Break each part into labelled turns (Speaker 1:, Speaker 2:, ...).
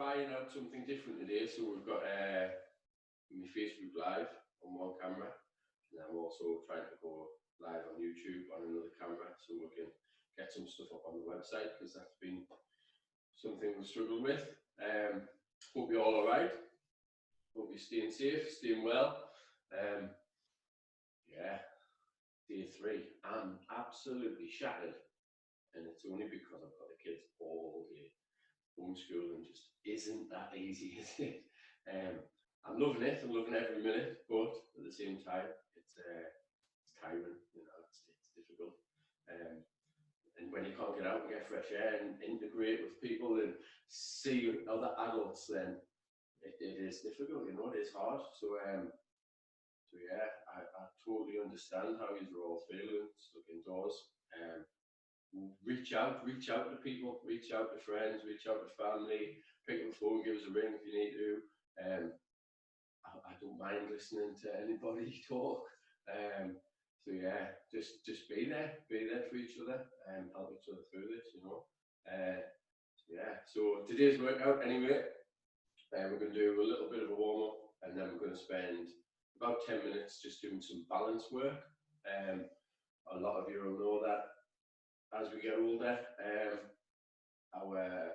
Speaker 1: trying out something different today. So we've got my Facebook Live on one camera, and I'm also trying to go live on YouTube on another camera, so we can get some stuff up on the website, because that's been something we've struggled with. Hope you're all alright. Hope you're staying safe, staying well. Yeah, day 3. I'm absolutely shattered, and it's only because I've got the kids all day. Homeschooling just isn't that easy, is it? I'm loving it. I'm loving every minute, but at the same time, it's tiring. You know, it's difficult. And when you can't get out and get fresh air and integrate with people and see other adults, then it is difficult. You know, it is hard. So yeah, I totally understand how you're all feeling stuck indoors. Reach out to people, reach out to friends, reach out to family, pick up the phone, give us a ring if you need to. I don't mind listening to anybody talk. So yeah, just be there for each other and help each other through this, you know. Yeah, so today's workout anyway, we're going to do a little bit of a warm-up, and then we're going to spend about 10 minutes just doing some balance work. A lot of you will know that as we get older, our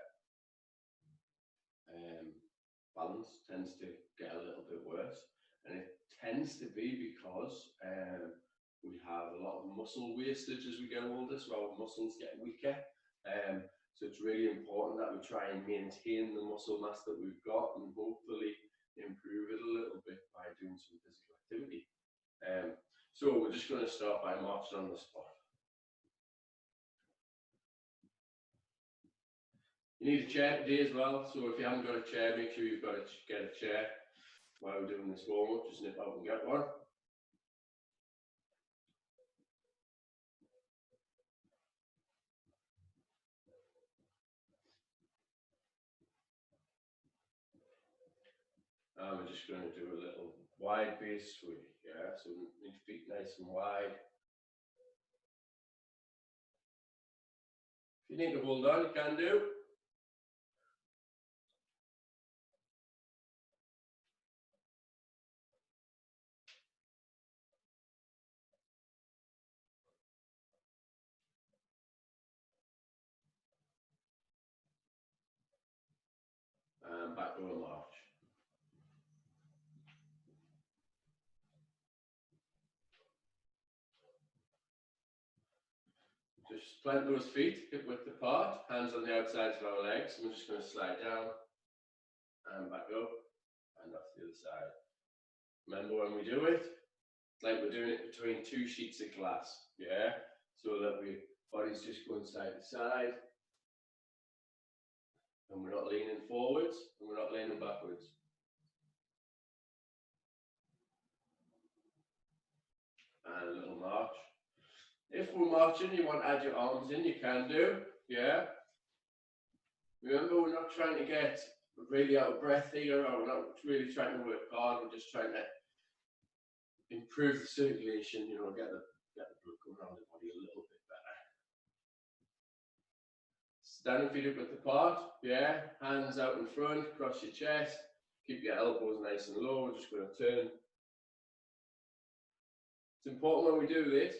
Speaker 1: balance tends to get a little bit worse, and it tends to be because we have a lot of muscle wastage as we get older, so our muscles get weaker. So it's really important that we try and maintain the muscle mass that we've got, and hopefully improve it a little bit by doing some physical activity. So we're just going to start by marching on the spot. You need a chair today as well, so if you haven't got a chair, make sure you've got to get a chair while we're doing this warm-up. Just nip out and get one. And we're just going to do a little wide base swing, yeah, so your feet nice and wide. If you need to hold on, you can do. And back to a march. Just plant those feet hip width apart, hands on the outsides of our legs. And we're just going to slide down and back up and off the other side. Remember, when we do it, it's like we're doing it between 2 sheets of glass, yeah? So that we body's just going side to side, and we're not leaning forwards and we're not leaning backwards. And a little march. If we're marching, you want to add your arms in, you can do, yeah? Remember, we're not trying to get really out of breath here, or we're not really trying to work hard, we're just trying to improve the circulation, you know, get the blood going around the body a little bit better. Standing feet up width apart, yeah? Hands out in front, across your chest, keep your elbows nice and low. We're just going to turn. It's important when we do this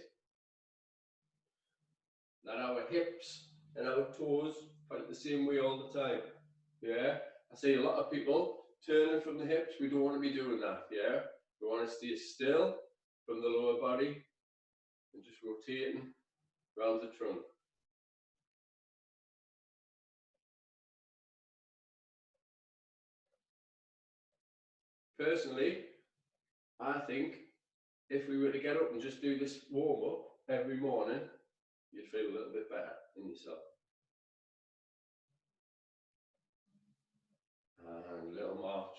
Speaker 1: that our hips and our toes point the same way all the time, yeah? I see a lot of people turning from the hips. We don't want to be doing that, yeah? We want to stay still from the lower body and just rotating around the trunk. Personally, I think if we were to get up and just do this warm-up every morning, you'd feel a little bit better in yourself. And a little march.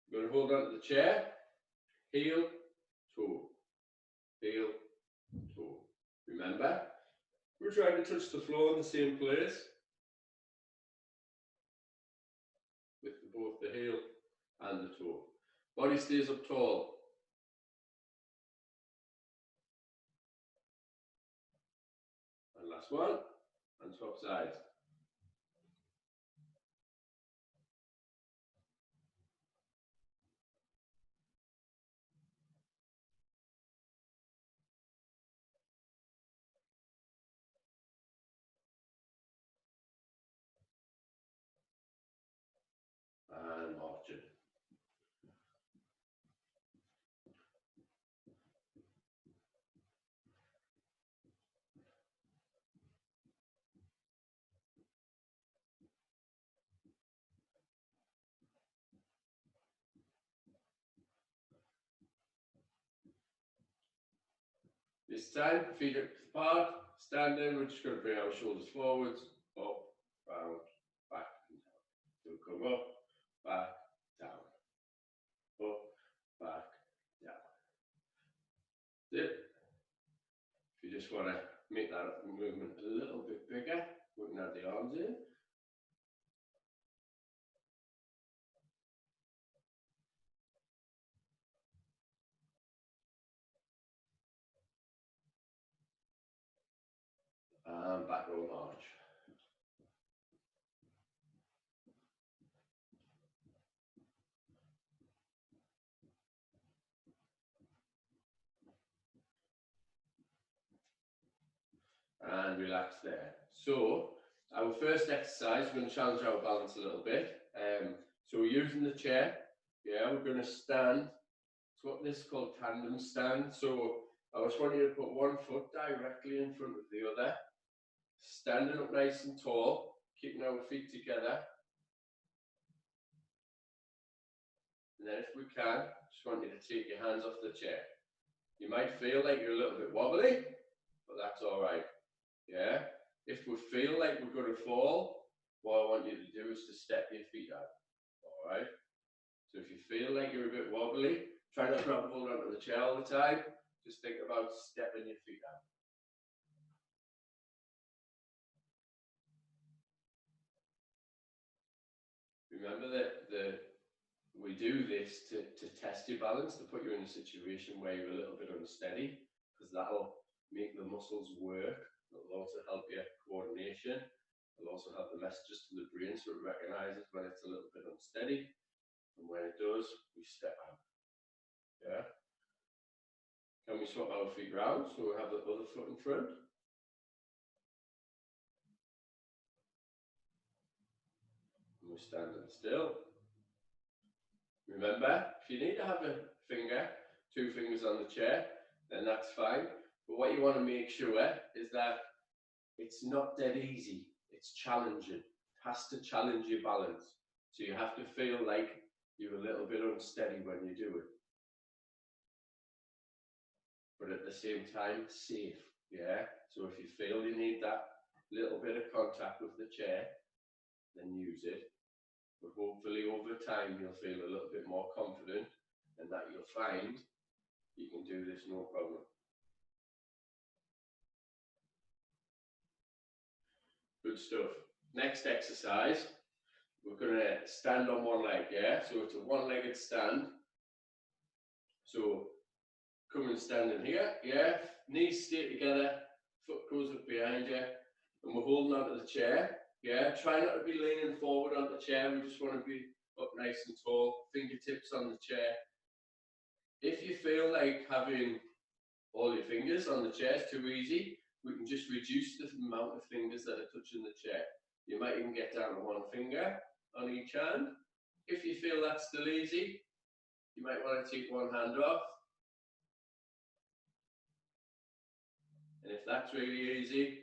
Speaker 1: You're going to hold on to the chair, heel, toe, heel, toe. Remember, we're trying to touch the floor in the same place with both the heel and the toe. Body stays up tall. And last one, and top side. And marching. This time, feet apart, standing, we're just going to bring our shoulders forwards, up, round, back, and down. So we'll come up, back, down, up, back, down. That's it. If you just want to make that movement a little bit bigger, we can add the arms in. And back row march. And relax there. So our first exercise, we're going to challenge our balance a little bit. So we're using the chair. Yeah, we're going to stand. It's what this is called tandem stand. So I just want you to put one foot directly in front of the other, standing up nice and tall, keeping our feet together. And then if we can, just want you to take your hands off the chair. You might feel like you're a little bit wobbly, but that's all right. Yeah. If we feel like we're going to fall, what I want you to do is to step your feet out. All right. So if you feel like you're a bit wobbly, try not to grab hold onto the chair all the time. Just think about stepping your feet out. Remember that we do this to test your balance, to put you in a situation where you're a little bit unsteady, because that'll make the muscles work. It'll also help your coordination. It'll also help the messages to the brain so it recognizes when it's a little bit unsteady. And when it does, we step out. Yeah. Can we swap our feet round so we have the other foot in front? And we're standing still. Remember, if you need to have a finger, 2 fingers on the chair, then that's fine. But what you want to make sure is that it's not dead easy. It's challenging. It has to challenge your balance. So you have to feel like you're a little bit unsteady when you do it. But at the same time, safe. Yeah. So if you feel you need that little bit of contact with the chair, then use it. But hopefully over time you'll feel a little bit more confident and that you'll find you can do this no problem. Good stuff. Next exercise, we're going to stand on one leg, yeah? So it's a one-legged stand. So come and stand in here, yeah? Knees stay together, foot goes up behind you, and we're holding onto the chair, yeah? Try not to be leaning forward on the chair, we just want to be up nice and tall, fingertips on the chair. If you feel like having all your fingers on the chair is too easy, we can just reduce the amount of fingers that are touching the chair. You might even get down to 1 finger on each hand. If you feel that's still easy, you might want to take 1 hand off. And if that's really easy,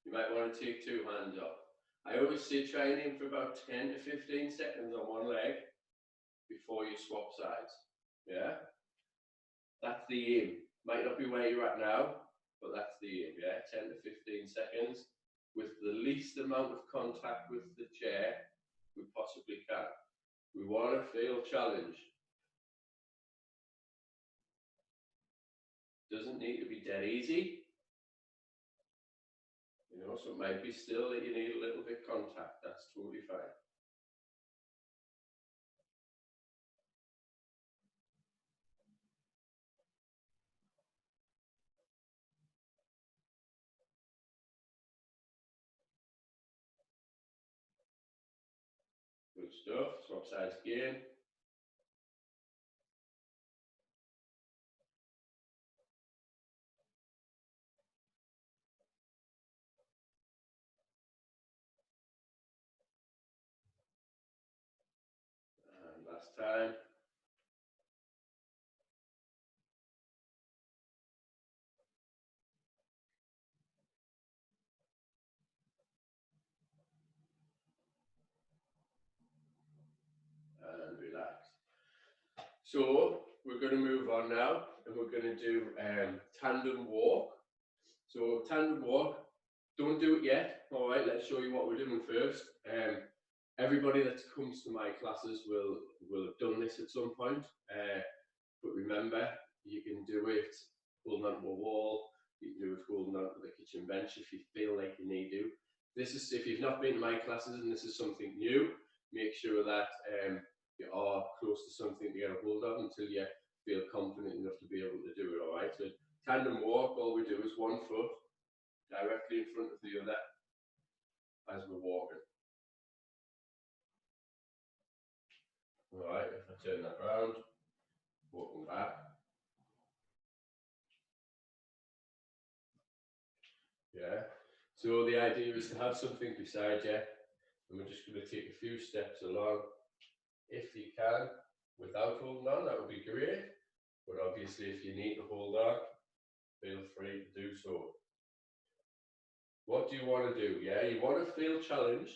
Speaker 1: you might want to take 2 hands off. I always say try and aim for about 10 to 15 seconds on one leg before you swap sides. Yeah? That's the aim. Might not be where you're at now, but that's the aim, yeah? 10 to 15 seconds with the least amount of contact with the chair we possibly can. We want to feel challenged. Doesn't need to be dead easy. You know, so it might be still that you need a little bit contact. That's totally fine. Good stuff. Swap sides again. And last time. And relax. So we're going to move on now, and we're going to do tandem walk. So tandem walk, don't do it yet. All right, let's show you what we're doing first. Everybody that comes to my classes will have done this at some point. But remember, you can do it holding onto a wall. You can do it holding onto the kitchen bench if you feel like you need to. This is, if you've not been to my classes and this is something new, make sure that you are close to something to get a hold of until you feel confident enough to be able to do it. All right. So tandem walk, all we do is one foot directly in front of the other as we're walking. All right. If I turn that around, walking back. Yeah. So the idea is to have something beside you, and we're just going to take a few steps along. If you can, without holding on, that would be great. But obviously, if you need to hold on, feel free to do so. What do you want to do? Yeah, you want to feel challenged.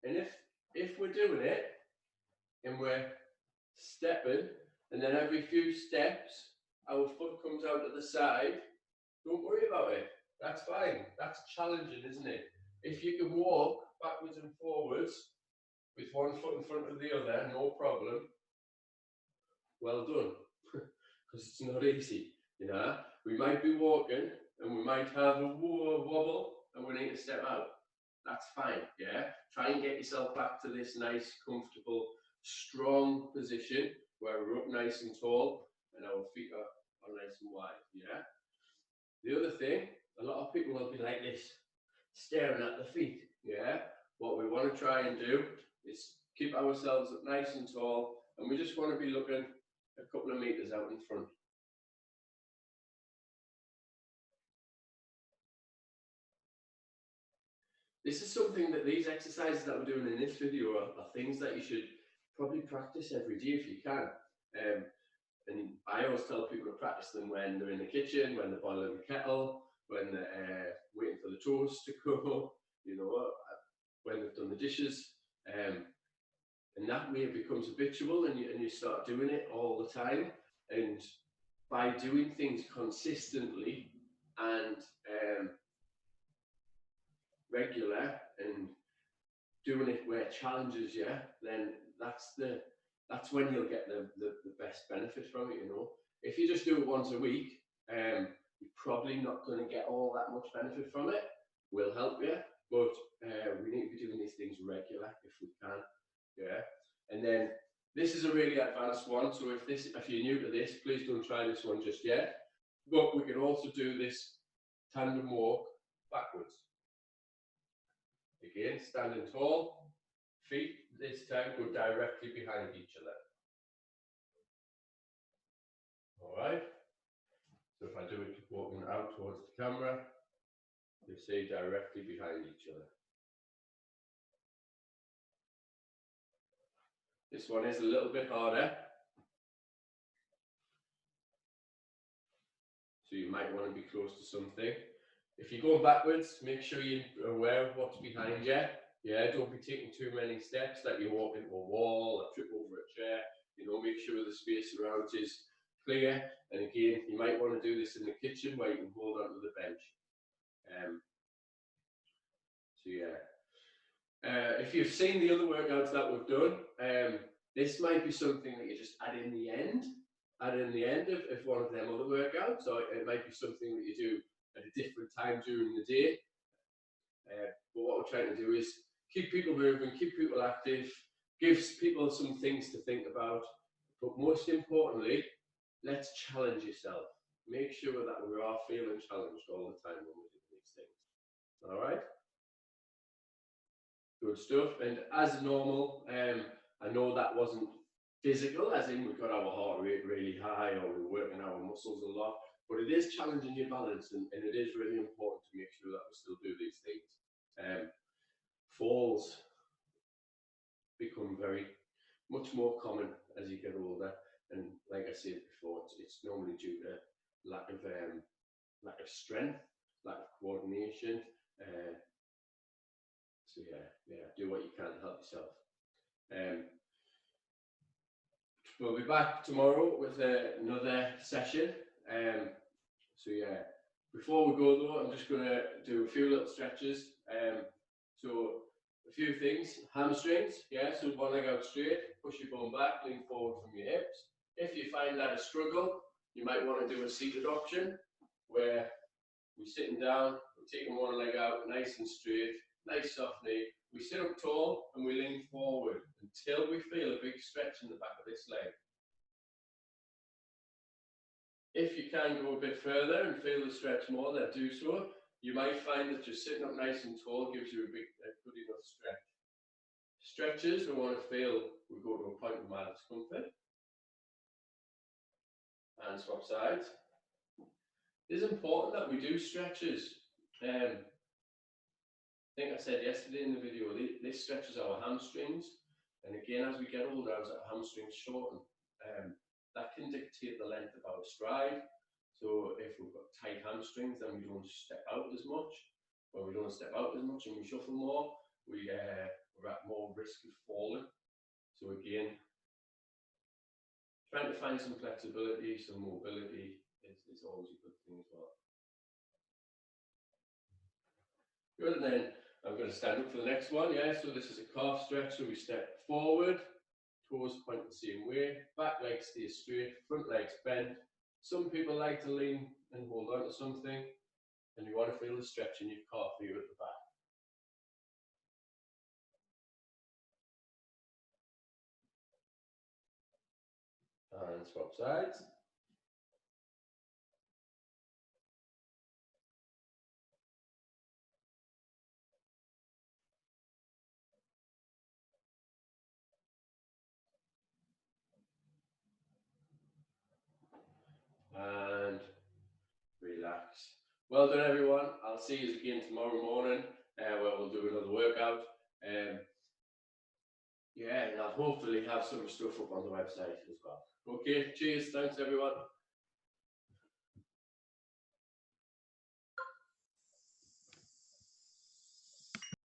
Speaker 1: And if we're doing it and we're stepping, and then every few steps our foot comes out to the side, don't worry about it. That's fine. That's challenging, isn't it? If you can walk backwards and forwards with one foot in front of the other, no problem. Well done, because it's not easy. You know, we might be walking and we might have a wobble and we need to step out. That's fine. Yeah, try and get yourself back to this nice, comfortable, strong position where we're up nice and tall and our feet are nice and wide. Yeah. The other thing, a lot of people will be like this, staring at the feet. Yeah. What we want to try and do is keep ourselves up nice and tall, and we just want to be looking a couple of meters out in front. This is something that these exercises that we're doing in this video are things that you should probably practice every day if you can. And I always tell people to practice them when they're in the kitchen, when they're boiling the kettle, when they're waiting for the toast to go, you know, when they've done the dishes. And that way it becomes habitual, and you start doing it all the time. And by doing things consistently and regular and doing it where it challenges you, then that's when you'll get the best benefit from it. You know, if you just do it once a week, you're probably not going to get all that much benefit from it. We'll help you, but we need to be doing these things regular if we can. Yeah, and then this is a really advanced one. So if you're new to this, please don't try this one just yet. But we can also do this tandem walk backwards. Again, standing tall, feet this time go directly behind each other. All right. So if I do it walking out towards the camera, you see directly behind each other. This one is a little bit harder. So you might want to be close to something. If you're going backwards, make sure you're aware of what's behind you. Yeah, don't be taking too many steps that you walk into a wall or trip over a chair. You know, make sure the space around you is clear. And again, you might want to do this in the kitchen where you can hold onto the bench. So yeah. If you've seen the other workouts that we've done, this might be something that you just add in the end of one of them other workouts, or it might be something that you do at a different time during the day. But what we're trying to do is keep people moving, keep people active, gives people some things to think about, but most importantly, let's challenge yourself. Make sure that we are feeling challenged all the time when we do these things. All right? Good stuff. And as normal, I know that wasn't physical, as in we've got our heart rate really high or we're working our muscles a lot, but it is challenging your balance, and it is really important to make sure that we still do these things. Falls become much more common as you get older, and like I said before, it's normally due to lack of strength, lack of coordination. So yeah, do what you can to help yourself. We'll be back tomorrow with another session. So yeah, before we go though, I'm just going to do a few little stretches. So a few things: hamstrings. Yeah, so one leg out straight, push your bum back, lean forward from your hips. If you find that a struggle, you might want to do a seated option where we're sitting down, we're taking one leg out nice and straight, nice soft knee. We sit up tall and we lean forward until we feel a big stretch in the back of this leg. If you can go a bit further and feel the stretch more, then do so. You might find that just sitting up nice and tall gives you a good enough stretch. Stretches, we want to feel we go to a point of mild discomfort. And swap sides. It is important that we do stretches. I think I said yesterday in the video, this stretches our hamstrings, and again, as we get older, as our hamstrings shorten, that can dictate the length of our stride. So if we've got tight hamstrings, then we don't step out as much. When we don't step out as much and we shuffle more, we're at more risk of falling. So again, trying to find some flexibility, some mobility is always a good thing as well. Good, and then I'm going to stand up for the next one. Yeah, so this is a calf stretch. So we step forward, toes point the same way, back leg stays straight, front legs bent. Some people like to lean and hold on to something, and you want to feel the stretch in your calf here at the back. And swap sides. And relax. Well done, everyone. I'll see you again tomorrow morning where we'll do another workout. Yeah, and I'll hopefully have some stuff up on the website as well. Okay, cheers. Thanks, everyone.